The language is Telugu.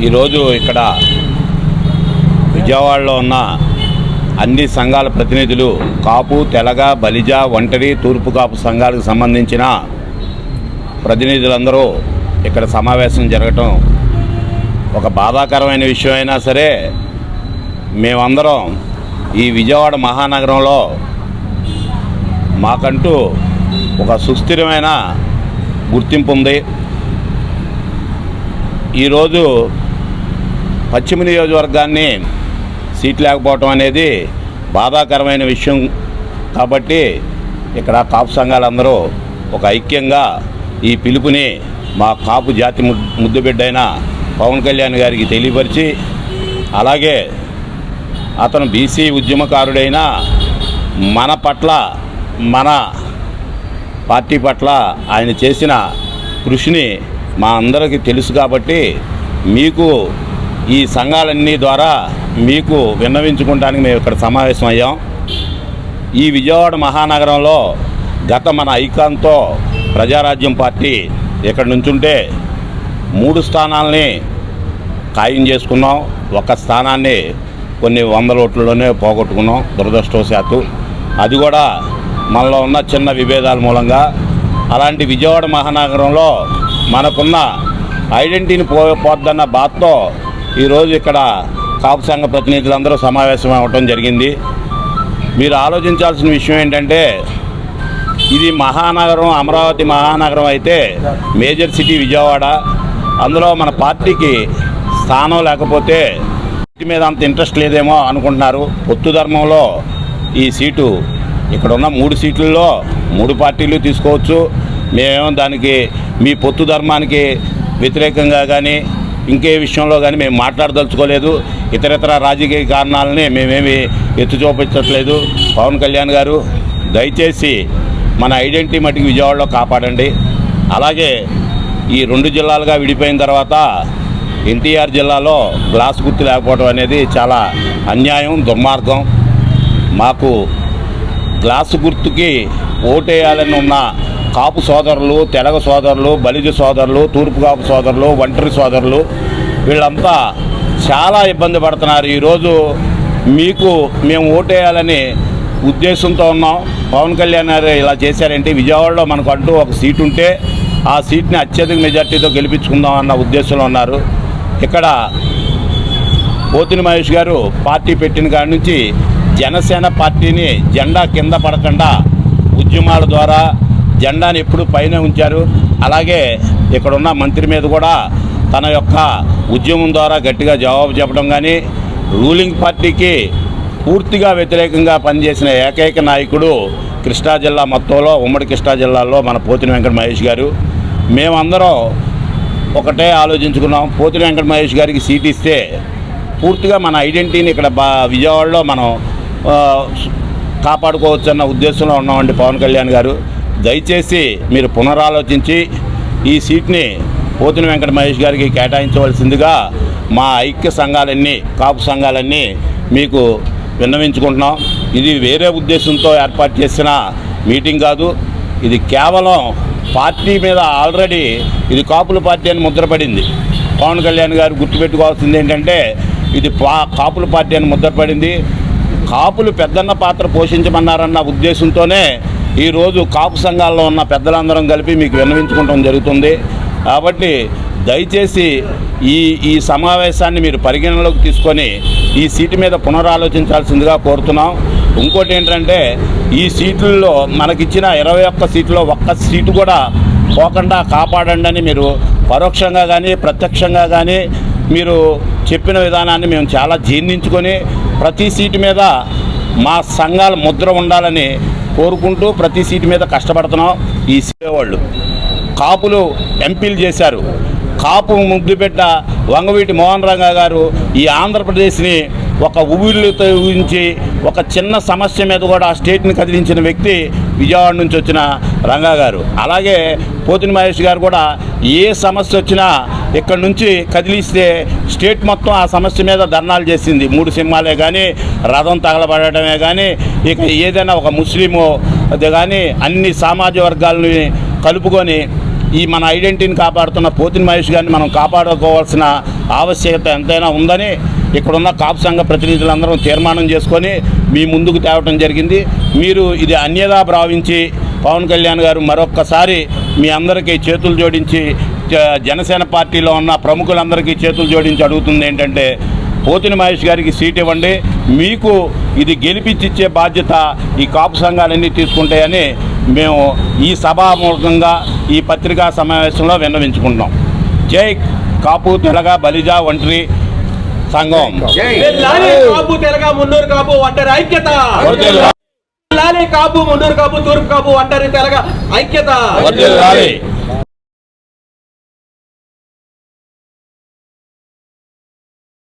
ఈరోజు ఇక్కడ విజయవాడలో ఉన్న అన్ని సంఘాల ప్రతినిధులు కాపు, తెలగ, బలిజ, ఒంటరి, తూర్పు కాపు సంఘాలకు సంబంధించిన ప్రతినిధులందరూ ఇక్కడ సమావేశం జరగటం ఒక బాధాకరమైన విషయం అయినా సరే, మేమందరం ఈ విజయవాడ మహానగరంలో మాకంటూ ఒక సుస్థిరమైన గుర్తింపు ఉంది. ఈరోజు పశ్చిమ నియోజకవర్గాన్ని సీట్ లేకపోవటం అనేది బాధాకరమైన విషయం. కాబట్టి ఇక్కడ కాపు సంఘాలందరూ ఒక ఐక్యంగా ఈ పిలుపుని మా కాపు జాతి ముద్దుబిడ్డైన పవన్ కళ్యాణ్ గారికి తెలియపరిచి, అలాగే అతను బీసీ ఉద్యమకారుడైన మన పట్ల, మన పార్టీ పట్ల ఆయన చేసిన కృషిని మా అందరికీ తెలుసు. కాబట్టి మీకు ఈ సంఘాలన్నీ ద్వారా మీకు విన్నవించుకోవడానికి మేము ఇక్కడ సమావేశం అయ్యాం. ఈ విజయవాడ మహానగరంలో మన ఐకాన్తో ప్రజారాజ్యం పార్టీ ఇక్కడ నుంచుంటే 3 స్థానాలని ఖాయం చేసుకున్నాం. ఒక స్థానాన్ని కొన్ని 100 ఓట్లలోనే పోగొట్టుకున్నాం దురదృష్టవశాత్తు. అది కూడా మనలో ఉన్న చిన్న విభేదాల మూలంగా. అలాంటి విజయవాడ మహానగరంలో మనకున్న ఐడెంటిటీని పోద్దన్న బాధతో ఈరోజు ఇక్కడ కాపు సంఘ ప్రతినిధులందరూ సమావేశం అవ్వటం జరిగింది. మీరు ఆలోచించాల్సిన విషయం ఏంటంటే, ఇది మహానగరం, అమరావతి మహానగరం అయితే మేజర్ సిటీ విజయవాడ. అందులో మన పార్టీకి స్థానం లేకపోతే సీటు మీద అంత ఇంట్రెస్ట్ లేదేమో అనుకుంటున్నారు. పొత్తు ధర్మంలో ఈ సీటు ఇక్కడున్న 3 సీట్లలో 3 పార్టీలు తీసుకోవచ్చు. మేమేమో దానికి మీ పొత్తు ధర్మానికి వ్యతిరేకంగా కానీ ఇంకే విషయంలో కానీ మేము మాట్లాడదలుచుకోలేదు. ఇతరితర రాజకీయ కారణాలని మేమేమి ఎత్తి చూపించట్లేదు. పవన్ కళ్యాణ్ గారు దయచేసి మన ఐడెంటిటీ మటుకు విజయవాడలో కాపాడండి. అలాగే ఈ 2 జిల్లాలుగా విడిపోయిన తర్వాత ఎన్టీఆర్ జిల్లాలో గ్లాస్ గుర్తు లేకపోవడం అనేది చాలా అన్యాయం, దుర్మార్గం. మాకు గ్లాసు గుర్తుకి ఓటేయాలని ఉన్న కాపు సోదరులు, తెలగ సోదరులు, బలిజ సోదరులు, తూర్పు కాపు సోదరులు, ఒంటరి సోదరులు వీళ్ళంతా చాలా ఇబ్బంది పడుతున్నారు. ఈరోజు మీకు మేము ఓటేయాలని ఉద్దేశంతో ఉన్నాం. పవన్ కళ్యాణ్ గారు ఇలా చేశారంటే, విజయవాడలో మనకు అంటూ ఒక సీటు ఉంటే ఆ సీట్ని అత్యధిక మెజార్టీతో గెలిపించుకుందాం అన్న ఉద్దేశంలో ఉన్నారు. ఇక్కడ పోతిని మహేష్ గారు పార్టీ పెట్టిన కాడి నుంచి జనసేన పార్టీని జెండా కింద పడకుండా ఉద్యమాల ద్వారా జెండాని ఎప్పుడు పైన ఉంచారు. అలాగే ఇక్కడున్న మంత్రి మీద కూడా తన యొక్క ఉద్యమం ద్వారా గట్టిగా జవాబు చెప్పడం కానీ, రూలింగ్ పార్టీకి పూర్తిగా వ్యతిరేకంగా పనిచేసిన ఏకైక నాయకుడు కృష్ణా జిల్లా మొత్తంలో, ఉమ్మడి కృష్ణా జిల్లాలో మన పోతిని వెంకట మహేష్ గారు. మేమందరం ఒకటే ఆలోచించుకున్నాం, పోతిని వెంకట మహేష్ గారికి సీట్ ఇస్తే పూర్తిగా మన ఐడెంటిటీని ఇక్కడ విజయవాడలో మనం కాపాడుకోవచ్చు అన్న ఉద్దేశంలో ఉన్నామండి. పవన్ కళ్యాణ్ గారు దయచేసి మీరు పునరాలోచించి ఈ సీట్ని పోతిని వెంకట మహేష్ గారికి కేటాయించవలసిందిగా మా ఐక్య సంఘాలన్నీ, కాపు సంఘాలన్నీ మీకు విన్నవించుకుంటున్నాం. ఇది వేరే ఉద్దేశంతో ఏర్పాటు చేసిన మీటింగ్ కాదు. ఇది కేవలం పార్టీ మీద ఆల్రెడీ ఇది కాపుల పార్టీ అని ముద్రపడింది. పవన్ కళ్యాణ్ గారు గుర్తుపెట్టుకోవాల్సింది ఏంటంటే, ఇది కాపుల పార్టీ అని ముద్రపడింది. కాపులు పెద్దన్న పాత్ర పోషించమన్నారన్న ఉద్దేశంతోనే ఈరోజు కాపు సంఘాల్లో ఉన్న పెద్దలందరం కలిపి మీకు విన్నవించుకోవడం జరుగుతుంది. కాబట్టి దయచేసి ఈ సమావేశాన్ని మీరు పరిగణనలోకి తీసుకొని ఈ సీటు మీద పునరాలోచించాల్సిందిగా కోరుతున్నాం. ఇంకోటి ఏంటంటే, ఈ సీట్లలో మనకిచ్చిన 21 సీట్లో 1 సీటు కూడా పోకుండా కాపాడండి అని మీరు పరోక్షంగా కానీ ప్రత్యక్షంగా కానీ మీరు చెప్పిన విధానాన్ని మేము చాలా జీర్ణించుకొని ప్రతి సీటు మీద మా సంఘాల ముద్ర ఉండాలని కోరుకుంటూ ప్రతి సీటు మీద కష్టపడుతున్నాం. ఈ వాళ్ళు కాపులు ఎంపీలు చేశారు. కాపు ముద్దుబిడ్డ వంగవీటి మోహన్ రంగా గారు ఈ ఆంధ్రప్రదేశ్ని ఒక ఊళ్ళతో ఊహించి ఒక చిన్న సమస్య మీద కూడా ఆ స్టేట్ని కదిలించిన వ్యక్తి విజయవాడ నుంచి వచ్చిన రంగా గారు. అలాగే పోతిని మహేష్ గారు కూడా ఏ సమస్య వచ్చినా ఇక్కడ నుంచి కదిలిస్తే స్టేట్ మొత్తం ఆ సమస్య మీద ధర్నాలు చేసింది. 3 సింహాలే కానీ, రథం తగలబడటమే కానీ, ఇక ఏదైనా ఒక ముస్లిము అది కానీ అన్ని సామాజిక వర్గాలని కలుపుకొని ఈ మన ఐడెంటిటీని కాపాడుతున్న పోతిని మహేష్ గారిని మనం కాపాడుకోవాల్సిన ఆవశ్యకత ఎంతైనా ఉందని ఇక్కడున్న కాపు సంఘ ప్రతినిధులందరం తీర్మానం చేసుకొని మీ ముందుకు తేవటం జరిగింది. మీరు ఇది అన్యదా భావించి పవన్ కళ్యాణ్ గారు మరొక్కసారి మీ అందరికీ చేతులు జోడించి జనసేన పార్టీలో ఉన్న ప్రముఖులందరికీ చేతులు జోడించి అడుగుతుంది ఏంటంటే, పోతిని మహేష్ గారికి సీట్ ఇవ్వండి, మీకు ఇది గెలిపించిచ్చే బాధ్యత ఈ కాపు సంఘాలన్నీ తీసుకుంటాయని మేము ఈ సభాముఖంగా ఈ పత్రికా సమావేశంలో విన్నవించుకుంటున్నాం. జై కాపు తెలగ బలిజ ఒంటరి సంఘం. కాపు తెలగ మున్నూరు కాపు ఒంటరి ఐక్యత. కాపు మున్నూరు కాపు తూర్పు కాపు ఒంటరి తెలగ ఐక్యత.